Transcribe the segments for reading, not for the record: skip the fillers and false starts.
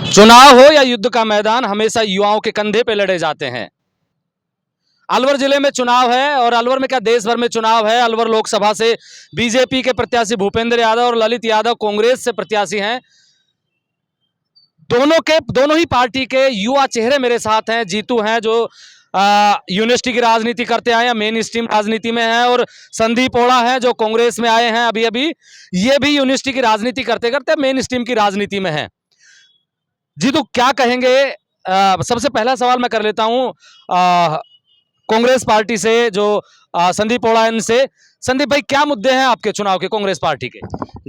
चुनाव हो या युद्ध का मैदान, हमेशा युवाओं के कंधे पे लड़े जाते हैं। अलवर जिले में चुनाव है और अलवर में क्या देश भर में चुनाव है। अलवर लोकसभा से बीजेपी के प्रत्याशी भूपेंद्र यादव और ललित यादव कांग्रेस से प्रत्याशी हैं। दोनों ही पार्टी के युवा चेहरे मेरे साथ हैं। जीतू हैं जो यूनिवर्सिटी की राजनीति करते आए हैं, मेन स्ट्रीम राजनीति में है, और संदीप ओड़ा है जो कांग्रेस में आए हैं अभी अभी। ये भी यूनिवर्सिटी की राजनीति करते करते मेन स्ट्रीम की राजनीति में है। जीतू क्या कहेंगे? सबसे पहला सवाल मैं कर लेता हूं कांग्रेस पार्टी से जो संदीप ओड़ा इनसे। संदीप भाई, क्या मुद्दे हैं आपके चुनाव के कांग्रेस पार्टी के?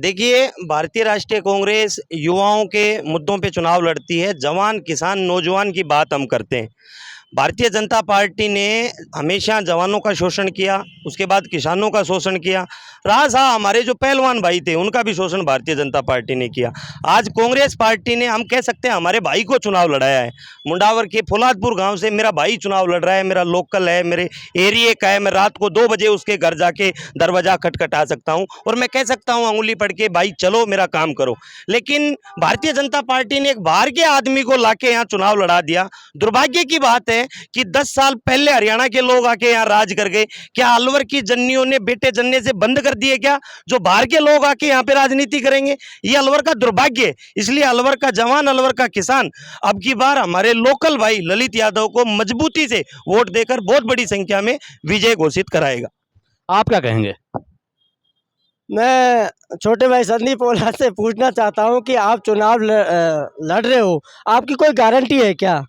देखिए, भारतीय राष्ट्रीय कांग्रेस युवाओं के मुद्दों पे चुनाव लड़ती है। जवान, किसान, नौजवान की बात हम करते हैं। भारतीय जनता पार्टी ने हमेशा जवानों का शोषण किया, उसके बाद किसानों का शोषण किया। राजा हमारे जो पहलवान भाई थे उनका भी शोषण भारतीय जनता पार्टी ने किया। आज कांग्रेस पार्टी ने, हम कह सकते हैं, हमारे भाई को चुनाव लड़ाया है। मुंडावर के फुलादपुर गांव से मेरा भाई चुनाव लड़ रहा है, मेरा लोकल है, मेरे एरिए का है। मैं रात को 2 बजे उसके घर जाके दरवाजा खटखटा सकता हूँ और मैं कह सकता हूँ अंगुली पड़ के, भाई चलो मेरा काम करो। लेकिन भारतीय जनता पार्टी ने एक बाहर के आदमी को लाके यहाँ चुनाव लड़ा दिया। दुर्भाग्य की बात है कि 10 साल पहले हरियाणा के लोग आके यहाँ राज कर गए। क्या अलवर की जन्नियों ने बेटे जन्ने से बंद कर दिए क्या, जो बाहर के लोग आके यहाँ पे राजनीति करेंगे? ये अलवर का दुर्भाग्य है। इसलिए अलवर का जवान, अलवर का किसान अब की बार हमारे लोकल भाई ललित यादव को मजबूती से वोट देकर बहुत बड़ी संख्या में विजय घोषित कराएगा। आप क्या कहेंगे? मैं छोटे भाई संदीप ओला से पूछना चाहता हूं कि आप चुनाव लड़ रहे हो, आपकी कोई गारंटी है क्या?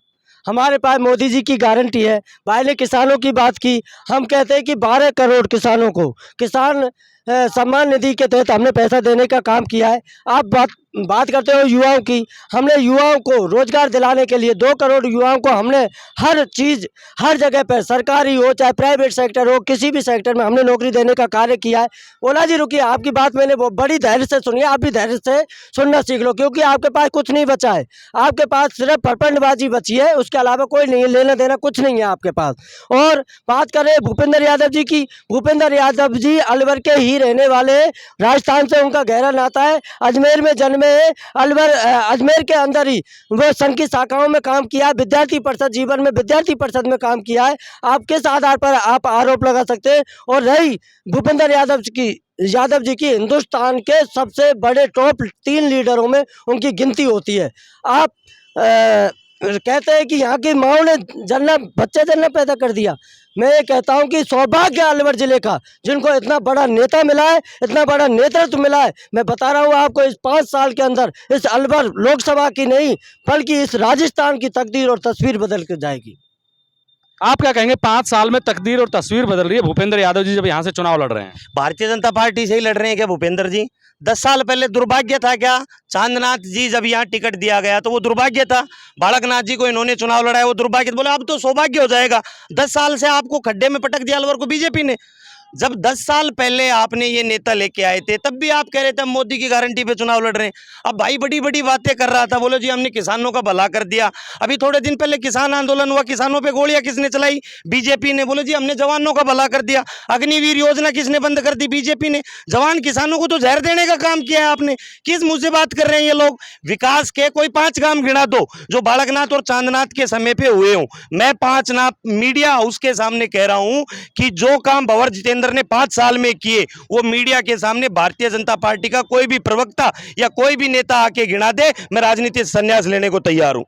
हमारे पास मोदी जी की गारंटी है। भाई ने किसानों की बात की, हम कहते हैं कि 12 करोड़ किसानों को किसान सम्मान निधि के तहत हमने पैसा देने का काम किया है। आप बात करते हो युवाओं की, हमने युवाओं को रोजगार दिलाने के लिए 2 करोड़ युवाओं को हमने हर चीज़, हर जगह पर, सरकारी हो चाहे प्राइवेट सेक्टर हो, किसी भी सेक्टर में हमने नौकरी देने का कार्य किया है। ओला जी रुकिए, आपकी बात मैंने वो बड़ी धैर्य से सुनी है, आप भी धैर्य से सुनना सीख लो, क्योंकि आपके पास कुछ नहीं बचा है। आपके पास सिर्फ प्रपंडबाजी बची है, उसके अलावा कोई नहीं है, लेना देना कुछ नहीं है आपके पास। और बात करें भूपेंद्र यादव जी की, भूपेंद्र यादव जी अलवर के ही रहने वाले, राजस्थान से उनका गहरा नाता है, अजमेर में जन्मे हैं। अलवर अजमेर के अंदर ही वो संघ की शाखाओं में काम किया है, विद्यार्थी परिषद, जीवन में विद्यार्थी परिषद में काम किया है। आप किस आधार पर आप आरोप लगा सकते हैं? और रही भूपेंद्र यादव जी की हिंदुस्तान के सबसे बड़े टॉप 3 लीडरों में उनकी गिनती होती है। आप कहते हैं कि यहाँ की माओ ने बच्चे जन्ना पैदा कर दिया। मैं ये कहता हूँ कि सौभाग्य अलवर जिले का, जिनको इतना बड़ा नेता मिला है, इतना बड़ा नेतृत्व मिला है। मैं बता रहा हूँ आपको, इस 5 साल के अंदर इस अलवर लोकसभा की नहीं बल्कि इस राजस्थान की तकदीर और तस्वीर बदल कर जाएगी। आप क्या कहेंगे? 5 साल में तकदीर और तस्वीर बदल रही है। भूपेंद्र यादव जी जब यहाँ से चुनाव लड़ रहे हैं, भारतीय जनता पार्टी से ही लड़ रहे हैं क्या भूपेंद्र जी? 10 साल पहले दुर्भाग्य था क्या? चांदनाथ जी जब यहाँ टिकट दिया गया तो वो दुर्भाग्य था। बालकनाथ जी को इन्होंने चुनाव लड़ाया, वो दुर्भाग्य। बोले अब तो सौभाग्य हो जाएगा। 10 साल से आपको खड्डे में पटक दिया अलवर को बीजेपी ने। जब 10 साल पहले आपने ये नेता लेके आए थे तब भी आप कह रहे थे हम मोदी की गारंटी पे चुनाव लड़ रहे हैं। अब भाई बड़ी बड़ी बातें कर रहा था, बोलो जी हमने किसानों का भला कर दिया। अभी थोड़े दिन पहले किसान आंदोलन हुआ, किसानों पे गोलियां किसने चलाई? बीजेपी ने। बोले जी हमने जवानों का भला कर दिया। अग्निवीर योजना किसने बंद कर दी? बीजेपी ने। जवान किसानों को तो जहर देने का काम किया है आपने। किस मुंह से बात कर रहे हैं ये लोग? विकास के कोई 5 काम गिना दो जो बालकनाथ और चांदनाथ के समय पे हुए हों। मैं 5 नाम मीडिया हाउस के सामने कह रहा हूं कि जो काम भंवर जितेंद्र ने 5 साल में किए, वो मीडिया के सामने भारतीय जनता पार्टी का कोई भी प्रवक्ता या कोई भी नेता आके गिना दे, मैं राजनीति से संन्यास लेने को तैयार हूं।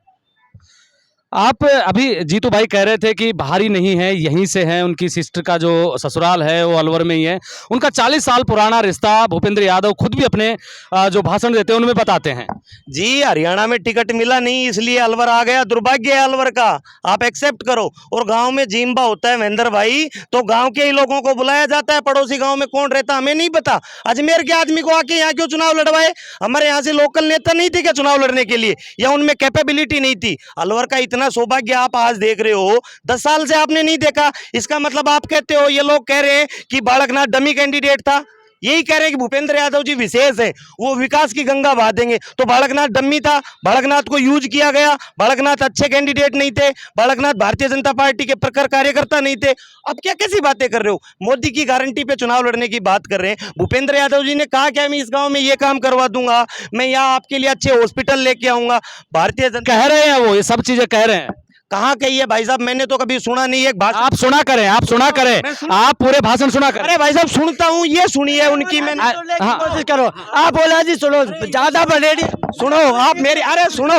आप अभी जीतू भाई कह रहे थे कि बाहरी नहीं है, यहीं से है, उनकी सिस्टर का जो ससुराल है वो अलवर में ही है। उनका 40 साल पुराना रिश्ता भूपेंद्र यादव खुद भी अपने जो भाषण देते हैं उनमें बताते हैं। जी, हरियाणा में टिकट मिला नहीं इसलिए अलवर आ गया। दुर्भाग्य है अलवर का, आप एक्सेप्ट करो। और गांव में जिम्बा होता है महेंद्र भाई, तो गांव के ही लोगों को बुलाया जाता है। पड़ोसी गांव में कौन रहता हमें नहीं पता। अजमेर के आदमी को आके यहाँ क्यों चुनाव लड़वाए? हमारे यहाँ से लोकल नेता नहीं थे क्या चुनाव लड़ने के लिए, या उनमें कैपेबिलिटी नहीं थी? अलवर का इतना सौभाग्य आप आज देख रहे हो, 10 साल से आपने नहीं देखा। इसका मतलब आप कहते हो, ये लोग कह रहे हैं कि बालकनाथ डमी कैंडिडेट था। यही कह रहे हैं कि भूपेंद्र यादव जी विशेष है, वो विकास की गंगा बहा देंगे। तो बालकनाथ डम्मी था, बालकनाथ को यूज किया गया, बालकनाथ अच्छे कैंडिडेट नहीं थे, बालकनाथ भारतीय जनता पार्टी के प्रखर कार्यकर्ता नहीं थे। अब क्या कैसी बातें कर रहे हो? मोदी की गारंटी पे चुनाव लड़ने की बात कर रहे हैं। भूपेंद्र यादव जी ने कहा क्या मैं इस गांव में ये काम करवा दूंगा, मैं यहाँ आपके लिए अच्छे हॉस्पिटल लेके आऊंगा। भारतीय जनता कह रहे हैं, वो ये सब चीजें कह रहे हैं। कहाँ कही है भाई साहब? मैंने तो कभी सुना नहीं है एक भाषण। आप सुना करें, आप सुना करें, आप पूरे भाषण सुना करें। अरे भाई साहब सुनता हूँ, ये सुनी है उनकी मैंने। हाँ। कोशिश करो आप बोला जी, सुनो ज्यादा बनेडी सुनो आप मेरी, अरे सुनो,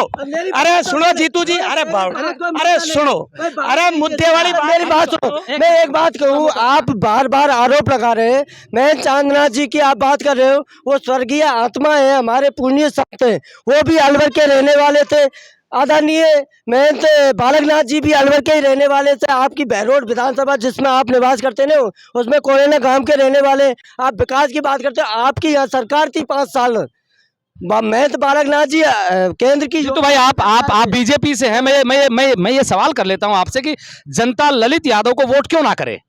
अरे सुनो जीतू जी, अरे अरे सुनो, अरे मुद्दे वाली मेरी बात सुनो। मैं एक बात कहूँ, आप बार बार आरोप लगा रहे हैं। मैं चांदना जी की आप बात कर रहे हो, वो स्वर्गीय आत्मा है, हमारे पुण्य संत हैं, वो भी अलवर के रहने वाले थे। आदरणीय महंत बालकनाथ जी भी अलवर के ही रहने वाले थे। आपकी बहरोड विधानसभा जिसमें आप निवास करते ना, उसमें कोयना गांव के रहने वाले। आप विकास की बात करते हो, आपकी यहाँ सरकार थी 5 साल। महंत बालकनाथ जी केंद्र की। तो भाई आप बीजेपी से हैं। मैं ये सवाल कर लेता हूं आपसे कि जनता ललित यादव को वोट क्यों ना करे?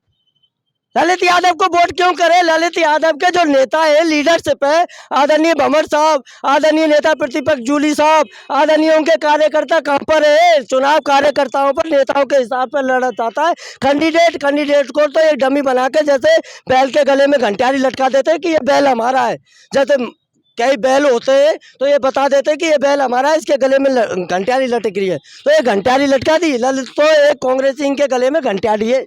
ललित यादव को वोट क्यों करे? ललित यादव के जो नेता है, लीडरशिप है, आदरणीय भंवर साहब, आदरणीय नेता प्रतिपक्ष जूली साहब, आदरणीय उनके कार्यकर्ता कहाँ पर है? चुनाव कार्यकर्ताओं पर, नेताओं के हिसाब पर लड़ा जाता है। कैंडिडेट को तो एक डमी बना के जैसे बैल के गले में घंटियारी लटका देते हैं कि ये बैल हमारा है। जैसे कई बैल होते हैं तो ये बता देते हैं कि ये बैल हमारा है, इसके गले में घंटियारी लटक रही है, तो ये घंटियारी लटका दी। ललित तो एक कांग्रेसी इनके गले में घंटियारी है।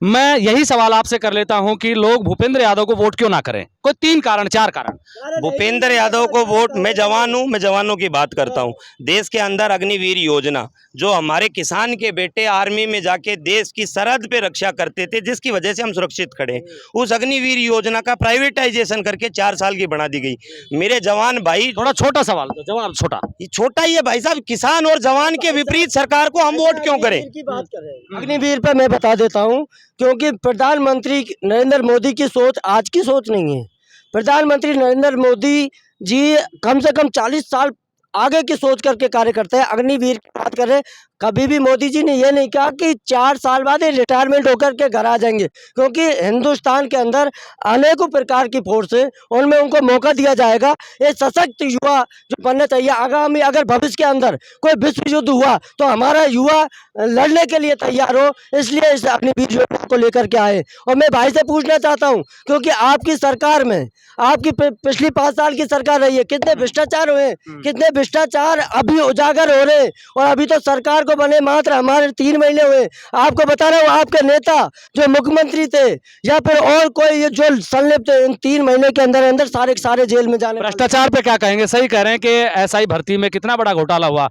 मैं यही सवाल आपसे कर लेता हूं कि लोग भूपेंद्र यादव को वोट क्यों ना करें? कोई 3 कारण 4 कारण। भूपेंद्र यादव को वोट, मैं जवान हूँ, मैं जवानों की बात करता हूँ। देश के अंदर अग्निवीर योजना, जो हमारे किसान के बेटे आर्मी में जाके देश की सरहद पे रक्षा करते थे, जिसकी वजह से हम सुरक्षित खड़े हैं, उस अग्निवीर योजना का प्राइवेटाइजेशन करके 4 साल की बढ़ा दी गई। मेरे जवान भाई, थोड़ा छोटा सवाल, जवाब छोटा, ये छोटा ही है भाई साहब। किसान और जवान के विपरीत सरकार को हम वोट क्यों करें? की बात कर रहे हैं। अग्निवीर पर मैं बता देता हूँ, क्योंकि प्रधानमंत्री नरेंद्र मोदी की सोच आज की सोच नहीं है। प्रधानमंत्री नरेंद्र मोदी जी कम से कम 40 साल आगे की सोच करके कार्य करते हैं। अग्निवीर की बात करें, कभी भी मोदी जी ने ये नहीं कहा कि 4 साल बाद ये रिटायरमेंट होकर के घर आ जाएंगे, क्योंकि हिंदुस्तान के अंदर अनेकों प्रकार की फोर्स है, उनमें उनको मौका दिया जाएगा। ये सशक्त युवा जो बनना चाहिए। आगामी अगर भविष्य के अंदर कोई विश्व युद्ध हुआ तो हमारा युवा लड़ने के लिए तैयार हो, इसलिए इस अग्निवीर योजना को लेकर के आए। और मैं भाई से पूछना चाहता हूँ, क्योंकि आपकी सरकार में, आपकी पिछली 5 साल की सरकार रही है, कितने भ्रष्टाचार हुए, कितने भ्रष्टाचार अभी उजागर हो रहे, और अभी तो सरकार को बने मात्र हमारे 3 महीने हुए। आपको बता रहा हूँ, आपके नेता जो मुख्यमंत्री थे या फिर और कोई जो संलिप्त इन 3 महीने के अंदर अंदर सारे जेल में जाने। भ्रष्टाचार पे क्या कहेंगे? सही कह रहे हैं कि एसआई भर्ती में कितना बड़ा घोटाला हुआ,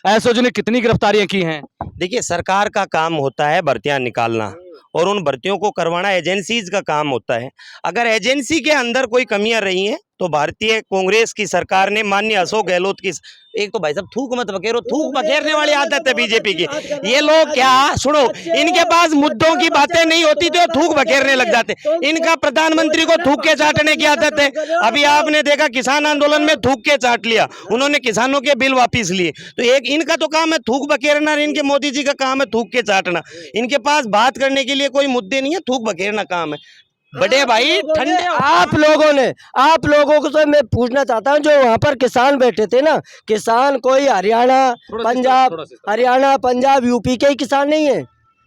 एसओजी ने कितनी गिरफ्तारियां की हैं। देखिए, सरकार का काम होता है भर्तियां निकालना, और उन भर्तियों को करवाना एजेंसीज का काम होता है। अगर एजेंसी के अंदर कोई कमियां रही हैं तो भारतीय कांग्रेस की सरकार ने माननीय अशोक गहलोत की, एक तो भाई साहब थूक मत बखेरो, थूक बखेरने वाली आदत है बीजेपी की। ये लोग क्या, सुनो, इनके पास मुद्दों की बातें नहीं होती तो थूक बखेरने लग जाते। इनका प्रधानमंत्री को थूक के चाटने की आदत है। अभी आपने देखा किसान आंदोलन में थूक के चाट लिया, उन्होंने किसानों के बिल वापिस लिए। तो एक इनका तो काम है थूक बखेरना, इनके मोदी जी का काम है थूक के चाटना। इनके पास बात करने के लिए कोई मुद्दे नहीं है, थूक बखेरना काम है। बड़े भाई ठंडे आप लोगों को तो मैं पूछना चाहता हूं, जो वहां पर किसान बैठे थे ना, किसान कोई हरियाणा पंजाब यूपी के ही किसान नहीं है।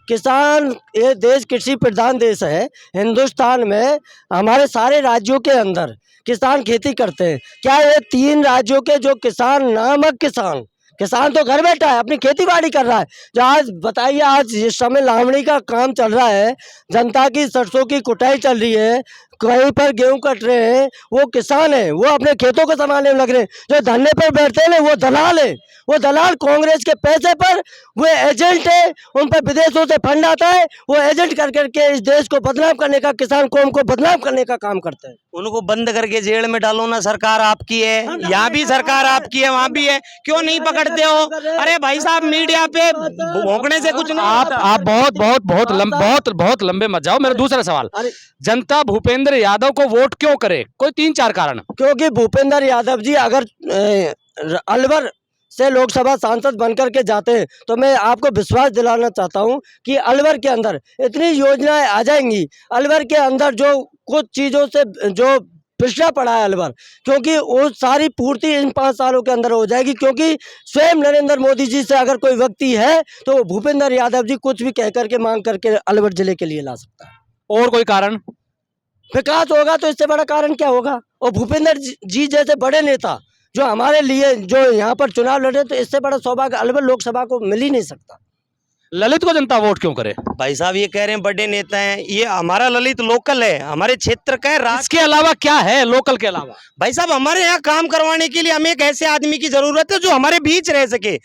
किसान, ये देश कृषि प्रधान देश है। हिंदुस्तान में हमारे सारे राज्यों के अंदर किसान खेती करते हैं। क्या ये 3 राज्यों के जो किसान, नामक किसान तो घर बैठा है, अपनी खेती बाड़ी कर रहा है। जो आज बताइए, आज इस समय लावणी का काम चल रहा है, जनता की सरसों की कुटाई चल रही है, कहीं पर गेहूं कट रहे हैं, वो किसान है, वो अपने खेतों को संभालने में लग रहे हैं। जो धरने पर बैठते हैं ना, वो दलाल है, वो दलाल कांग्रेस के पैसे पर, वो एजेंट है, उन पर विदेशों से फंड आता है, वो एजेंट कर करके इस देश को बदनाम करने का, किसान कौम को बदनाम करने का काम करते हैं। उनको बंद करके जेल में डालो ना, सरकार आपकी है, यहाँ भी सरकार आपकी है, वहाँ भी है, क्यों नहीं पकड़ते हो? अरे भाई साहब, मीडिया पे भौंकने से कुछ नहीं। आप बहुत लंबे मत जाओ। मेरा दूसरा सवाल, जनता भूपेंद्र यादव को वोट क्यों करे? कोई 3-4 कारण। क्योंकि भूपेंद्र यादव जी अगर अलवर से लोकसभा सांसद बनकर के जाते हैं तो मैं आपको विश्वास दिलाना चाहता हूं कि अलवर के अंदर इतनी योजनाएं आ जाएंगी। अलवर के अंदर जो कुछ चीज़ों से जो पिछड़ा पड़ा है अलवर, क्योंकि वो सारी पूर्ति इन 5 सालों के अंदर हो जाएगी। क्योंकि स्वयं नरेंद्र मोदी जी से अगर कोई व्यक्ति है तो भूपेंद्र यादव जी कुछ भी कह करके मांग करके अलवर जिले के लिए ला सकता है। और कोई कारण? विकास होगा तो इससे बड़ा कारण क्या होगा। और भूपेंद्र जी जैसे बड़े नेता जो हमारे लिए जो यहाँ पर चुनाव लड़े, तो इससे बड़ा सौभाग्य अलवर लोकसभा को मिल ही नहीं सकता। ललित को जनता वोट क्यों करे? भाई साहब ये कह रहे हैं बड़े नेता हैं, ये हमारा ललित लोकल है, हमारे क्षेत्र का है। इसके अलावा क्या है लोकल के अलावा? भाई साहब हमारे यहाँ काम करवाने के लिए हमें एक ऐसे आदमी की जरूरत है जो हमारे बीच रह सके।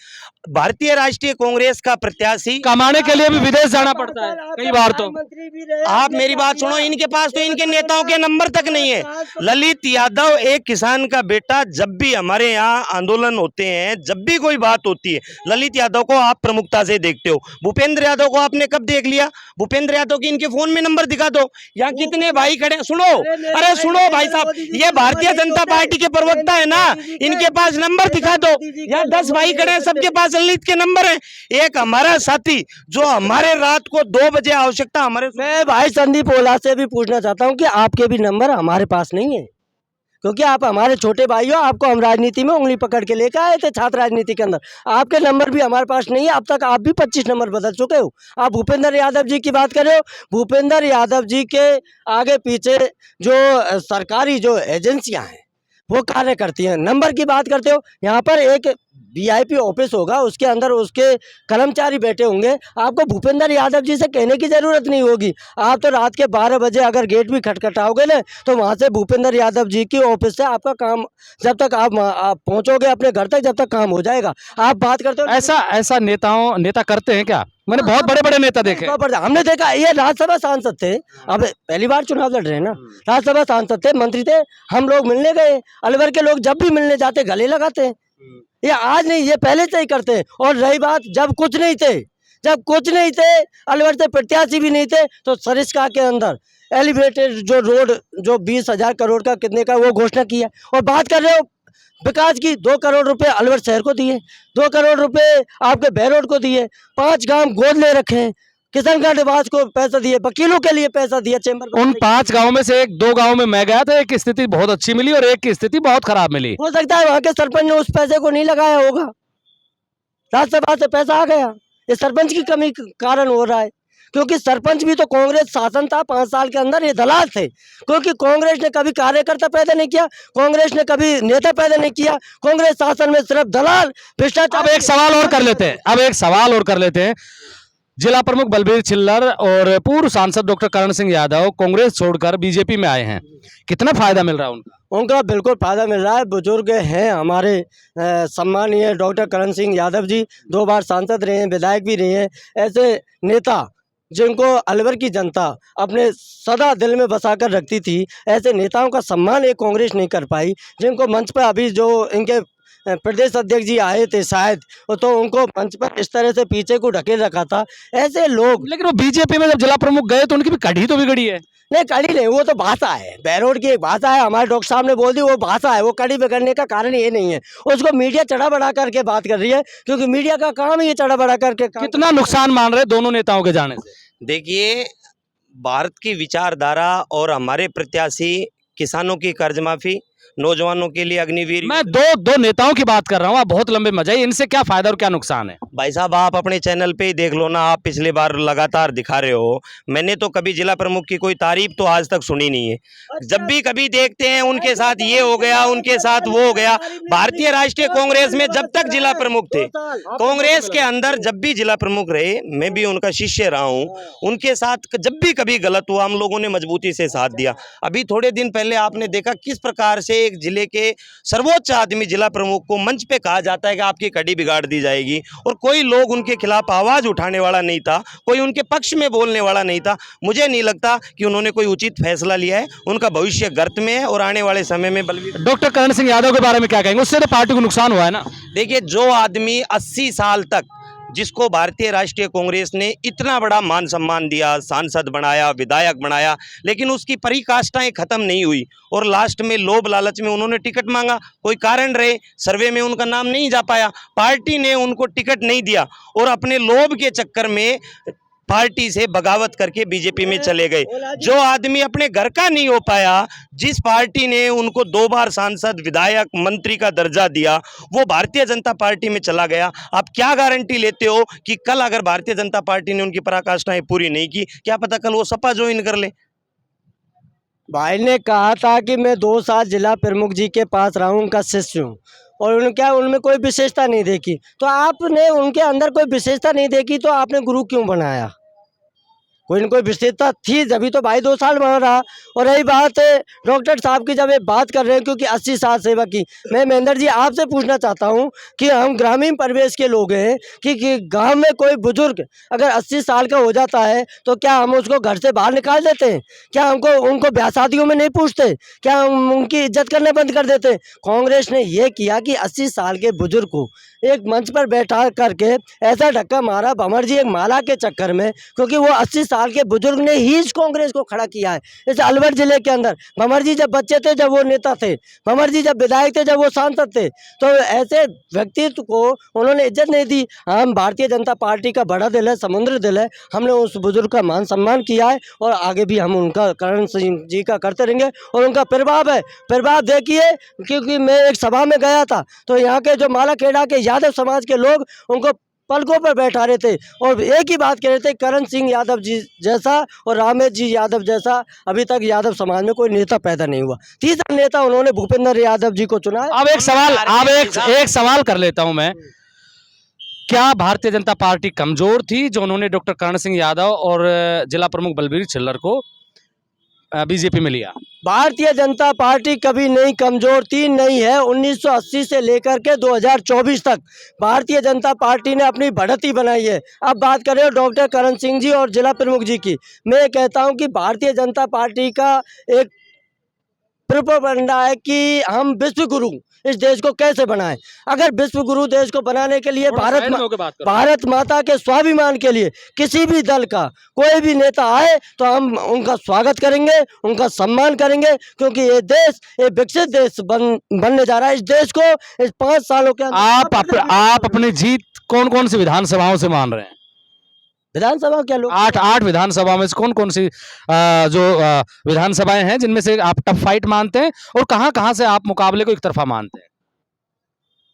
भारतीय राष्ट्रीय कांग्रेस का प्रत्याशी कमाने के लिए भी विदेश जाना पड़ता है कई बार। तो आप मेरी बात सुनो, इनके पास तो इनके नेताओं के नंबर तक नहीं है। ललित यादव एक किसान का बेटा, जब भी हमारे यहाँ आंदोलन होते हैं, जब भी कोई बात होती है, ललित यादव को आप प्रमुखता से देखते हो। भूपेंद्र यादव को आपने कब देख लिया? भूपेंद्र यादव की इनके फोन में नंबर दिखा दो, यहाँ कितने भाई खड़े। सुनो, अरे सुनो भाई साहब, ये भारतीय जनता पार्टी के प्रवक्ता है ना, इनके पास नंबर दिखा दो। यहाँ 10 भाई खड़े हैं, सबके पास ललित के नंबर है। एक हमारा साथी जो हमारे रात को 2 बजे आवश्यकता हमारे, मैं भाई संदीप ओला से भी पूछना चाहता हूं कि आपके भी नंबर हमारे पास नहीं है, क्योंकि आप हमारे छोटे भाई हो। आपको हम राजनीति में उंगली पकड़ के लेकर आए थे, छात्र राजनीति के अंदर। आपके नंबर भी हमारे पास नहीं है। अब तक आप भी 25 नंबर बदल चुके हो। आप भूपेंद्र यादव जी की बात कर रहे हो। भूपेंद्र यादव जी के आगे पीछे जो सरकारी जो एजेंसियां हैं वो कार्य करती हैं। नंबर की बात करते हो, यहाँ पर एक वीआईपी ऑफिस होगा, उसके अंदर उसके कर्मचारी बैठे होंगे। आपको भूपेंद्र यादव जी से कहने की ज़रूरत नहीं होगी। आप तो रात के 12 बजे अगर गेट भी खटखटाओगे ना, तो वहाँ से भूपेंद्र यादव जी की ऑफिस से आपका काम, जब तक आप पहुँचोगे अपने घर तक, जब तक काम हो जाएगा। आप बात करते हो ऐसा नेता करते हैं क्या? मैंने बहुत बड़े बड़े नेता देखे। हमने देखा, ये राज्यसभा सांसद थे, अब पहली बार चुनाव लड़ रहे हैं ना। राज्यसभा सांसद थे, मंत्री थे, हम लोग मिलने गए। अलवर के लोग जब भी मिलने जाते गले लगाते हैं। ये आज नहीं, ये पहले से ही करते हैं। और रही बात जब कुछ नहीं थे, अलवर से प्रत्याशी भी नहीं थे, तो सरिस्का के अंदर एलिवेटेड जो रोड जो 20,000 करोड़ का कितने का वो घोषणा की है। और बात कर रहे हो विकास की, 2 करोड़ रुपए अलवर शहर को दिए, 2 करोड़ रुपए आपके बहरोड को दिए, 5 गांव गोद ले रखे हैं, किशनगढ़ निवास को पैसा दिए, वकीलों के लिए पैसा दिया, चैम्बर। उन 5 गांव में से 2 गांव में मैं गया था, एक की स्थिति बहुत अच्छी मिली और एक की स्थिति बहुत खराब मिली। हो सकता है वहां के सरपंच ने उस पैसे को नहीं लगाया होगा, राज्यसभा से पैसा आ गया। ये सरपंच की कमी के कारण हो रहा है, क्योंकि सरपंच भी तो कांग्रेस शासन था 5 साल के अंदर, ये दलाल थे। क्योंकि कांग्रेस ने कभी कार्यकर्ता पैदा नहीं किया, कांग्रेस ने कभी नेता पैदा नहीं किया। कांग्रेस शासन में सिर्फ दलाल, भ्रष्टाचार। अब एक सवाल और कर लेते हैं। जिला प्रमुख बलबीर छिल्लर और पूर्व सांसद डॉक्टर करण सिंह यादव कांग्रेस छोड़कर बीजेपी में आए हैं, कितना फायदा मिल रहा है उनका बिल्कुल फायदा मिल रहा है। बुजुर्ग हैं हमारे सम्मानीय डॉक्टर करण सिंह यादव जी, 2 बार सांसद रहे हैं, विधायक भी रहे हैं। ऐसे नेता जिनको अलवर की जनता अपने सदा दिल में बसा कर रखती थी, ऐसे नेताओं का सम्मान एक कांग्रेस नहीं कर पाई। जिनको मंच पर अभी जो इनके प्रदेश अध्यक्ष जी आए थे शायद, तो उनको मंच पर इस तरह से पीछे को ढकेल रखा था। ऐसे लोग, लेकिन वो बीजेपी में जब जिला प्रमुख गए तो उनकी भी कड़ी तो बिगड़ी है। नहीं कड़ी नहीं, वो तो भाषा है, बहरोड की एक भाषा है, हमारे डॉक्टर साहब ने बोल दी, वो भाषा है। वो कड़ी बिगड़ने का कारण ये नहीं है। उसको मीडिया चढ़ा बढ़ा करके बात कर रही है, क्योंकि मीडिया का काम है ये चढ़ा बढ़ा करके। कितना नुकसान मान रहे दोनों नेताओं के जाने से? देखिए, भारत की विचारधारा और हमारे प्रत्याशी किसानों की कर्ज माफी, नौजवानों के लिए अग्निवीर। मैं दो नेताओं की बात कर रहा हूँ, आप बहुत लंबे मजाई, इनसे क्या फायदा और क्या नुकसान है? भाई साहब आप अपने चैनल पे ही देख लो ना, आप पिछले बार लगातार दिखा रहे हो। मैंने तो कभी जिला प्रमुख की कोई तारीफ तो आज तक सुनी नहीं है। जब भी कभी देखते हैं उनके साथ ये हो गया, उनके साथ वो हो गया। भारतीय राष्ट्रीय कांग्रेस में जब तक जिला प्रमुख थे, कांग्रेस के अंदर जब भी जिला प्रमुख रहे, मैं भी उनका शिष्य रहा हूँ, उनके साथ जब भी कभी गलत हुआ हम लोगों ने मजबूती से साथ दिया। अभी थोड़े दिन पहले आपने देखा किस प्रकार से एक जिले के सर्वोच्च आदमी जिला प्रमुख को मंच पे कहा जाता है कि आपकी कड़ी बिगाड़ दी जाएगी, और कोई लोग उनके खिलाफ आवाज उठाने वाला नहीं था, कोई उनके पक्ष में बोलने वाला नहीं था। मुझे नहीं लगता कि उन्होंने कोई उचित फैसला लिया है। उनका भविष्य गर्त में है और आने वाले समय में बलबीर। डॉक्टर करण सिंह यादव के बारे में क्या कहेंगे? उससे तो पार्टी को नुकसान हुआ है ना। देखिए, जो आदमी 80 साल तक, जिसको भारतीय राष्ट्रीय कांग्रेस ने इतना बड़ा मान सम्मान दिया, सांसद बनाया, विधायक बनाया, लेकिन उसकी परिकाष्ठाएं खत्म नहीं हुई और लास्ट में लोभ लालच में उन्होंने टिकट मांगा, कोई कारण रहे, सर्वे में उनका नाम नहीं जा पाया, पार्टी ने उनको टिकट नहीं दिया और अपने लोभ के चक्कर में पार्टी से बगावत करके बीजेपी में चले गए। जो आदमी अपने घर का नहीं हो पाया, जिस पार्टी ने उनको 2 बार सांसद, विधायक, मंत्री का दर्जा दिया, वो भारतीय जनता पार्टी में चला गया। आप क्या गारंटी लेते हो कि कल अगर भारतीय जनता पार्टी ने उनकी पराकाष्ठाएं पूरी नहीं की, क्या पता कल वो सपा ज्वाइन कर ले। भाई ने कहा था कि मैं 2 साल जिला प्रमुख जी के पास रहा हूँ, उनका शिष्य हूँ, और उनमें कोई विशेषता नहीं देखी। तो आपने उनके अंदर कोई विशेषता नहीं देखी तो आपने गुरु क्यों बनाया? कोई न कोई विशेषता थी, जभी तो भाई 2 साल बना रहा। और रही बात डॉक्टर साहब की, जब ये बात कर रहे हैं क्योंकि 80 साल सेवा की, मैं महेंद्र जी आपसे पूछना चाहता हूँ कि हम ग्रामीण परिवेश के लोग हैं कि गांव में कोई बुजुर्ग अगर 80 साल का हो जाता है तो क्या हम उसको घर से बाहर निकाल देते हैं? क्या उनको ब्याह शादियों में नहीं पूछते? क्या हम उनकी इज्जत करना बंद कर देते हैं? कांग्रेस ने ये किया कि 80 साल के बुजुर्ग को एक मंच पर बैठा करके ऐसा धक्का मारा भंवर जी एक माला के चक्कर में, क्योंकि वो 80 साल के बुजुर्ग ने ही इस कांग्रेस को खड़ा किया है। जैसे अलवर जिले के अंदर भंवर जी जब बच्चे थे, जब वो नेता थे, भंवर जी जब विधायक थे, जब वो सांसद थे, तो ऐसे व्यक्तित्व को उन्होंने इज्जत नहीं दी। हम भारतीय जनता पार्टी का बड़ा दिल है, समुद्र दिल है, हमने उस बुजुर्ग का मान सम्मान किया है और आगे भी हम उनका करण सिंह जी का करते रहेंगे। और उनका प्रभाव है, प्रभाव देखिए, क्योंकि मैं एक सभा में गया था तो यहाँ के जो मालाखेड़ा के यादव समाज के लोग उनको पलकों पर बैठा रहे थे और एक ही बात कह रहे थे, करण सिंह यादव जी जैसा और रामेश जी यादव जैसा अभी तक यादव समाज में कोई नेता पैदा नहीं हुआ। तीसरा नेता उन्होंने भूपेंद्र यादव जी को चुना है। अब एक सवाल कर लेता हूं मैं, क्या भारतीय जनता पार्टी कमजोर थी जो उन्होंने डॉक्टर करण सिंह यादव और जिला प्रमुख बलबीर छिल्लर को बीजेपी में लिया? भारतीय जनता पार्टी कभी नहीं कमजोर थी, नहीं है। 1980 से लेकर के 2024 तक भारतीय जनता पार्टी ने अपनी बढ़त ही बनाई है। अब बात करें डॉक्टर करण सिंह जी और जिला प्रमुख जी की, मैं कहता हूं कि भारतीय जनता पार्टी का एक प्रोपेगेंडा है कि हम विश्व गुरु इस देश को कैसे बनाएं। अगर विश्व गुरु देश को बनाने के लिए भारत माता के स्वाभिमान के लिए किसी भी दल का कोई भी नेता आए तो हम उनका स्वागत करेंगे, उनका सम्मान करेंगे, क्योंकि ये देश एक विकसित देश बनने जा रहा है। इस देश को इस 5 सालों के अंदर आप अपनी जीत कौन कौन सी विधानसभाओं से मान रहे हैं? विधानसभा क्या लोग 8 विधानसभा में से कौन कौन सी विधानसभाएं हैं जिनमें से आप टफ फाइट मानते हैं और कहां कहां से आप मुकाबले को एक तरफा मानते हैं?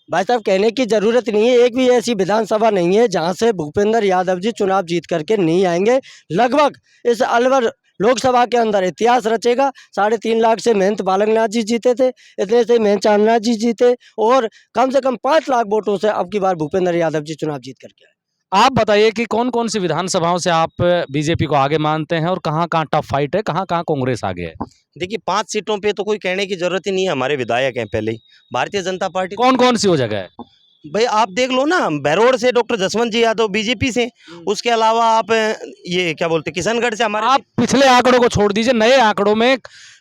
भाई साहब कहने की जरूरत नहीं है, एक भी ऐसी विधानसभा नहीं है जहां से भूपेंद्र यादव जी चुनाव जीत करके नहीं आएंगे। लगभग इस अलवर लोकसभा के अंदर इतिहास रचेगा। 3.5 लाख से महंत बालकनाथ जी जीते थे, इतने से महंत चांदनाथ जी जीते और कम से कम 5 लाख वोटों से अब की बार भूपेंद्र यादव जी चुनाव जीत करके आए। आप बताइए कि कौन कौन सी विधानसभाओं से आप बीजेपी को आगे मानते हैं और कहां कहां टफ फाइट है, कहां कहां कांग्रेस आगे है? देखिए 5 सीटों पे तो कोई कहने की जरूरत ही नहीं है, हमारे विधायक हैं पहले ही। भारतीय जनता पार्टी कौन कौन सी वो जगह है? भाई आप देख लो ना, बहरोड से डॉक्टर जसवंत जी यादव बीजेपी से, उसके अलावा आप ये क्या बोलते किशनगढ़ से हमारे। आप पिछले आंकड़ों को छोड़ दीजिए, नए आंकड़ों में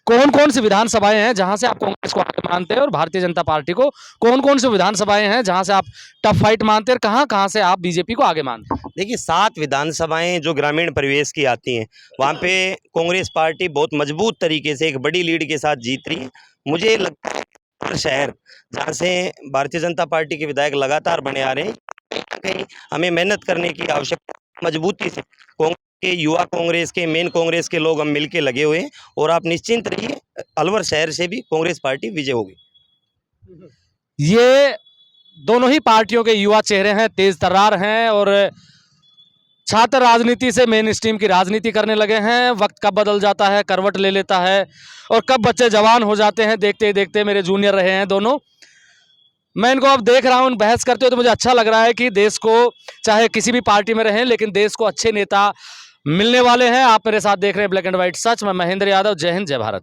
कौन कौन सी विधानसभाएं हैं जहां से आप कांग्रेस को आगे मानते हैं और भारतीय जनता पार्टी को कौन कौन सी विधानसभाएं हैं जहां से आप टफ फाइट मानते हैं और कहां कहां से आप बीजेपी को आगे मानते हैं? देखिए 7 विधानसभाएं जो ग्रामीण परिवेश की आती हैं, वहाँ पे कांग्रेस पार्टी बहुत मजबूत तरीके से एक बड़ी लीड के साथ जीत रही है। मुझे लगता है हर शहर जहाँ से भारतीय जनता पार्टी के विधायक लगातार बने आ रहे हैं, कहीं ना कहीं हमें मेहनत करने की आवश्यकता। मजबूती से कांग्रेस के युवा, कांग्रेस के मेन कांग्रेस के लोग हम मिलके लगे हुए हैं और आप निश्चिंत रहिए, अलवर शहर से भी कांग्रेस पार्टी विजय होगी। ये दोनों ही पार्टियों के युवा चेहरे हैं, तेज तर्रार हैं और छात्र राजनीति से मेन स्ट्रीम की राजनीति करने लगे हैं। वक्त कब बदल जाता है, करवट ले लेता है और कब बच्चे जवान हो जाते हैं, देखते ही देखते मेरे जूनियर रहे हैं दोनों। मैं इनको अब देख रहा हूँ बहस करते हुए, तो मुझे अच्छा लग रहा है कि देश को, चाहे किसी भी पार्टी में रहें, लेकिन देश को अच्छे नेता मिलने वाले हैं। आप मेरे साथ देख रहे हैं ब्लैक एंड व्हाइट सच। मैं महेंद्र यादव, जय हिंद, जय भारत।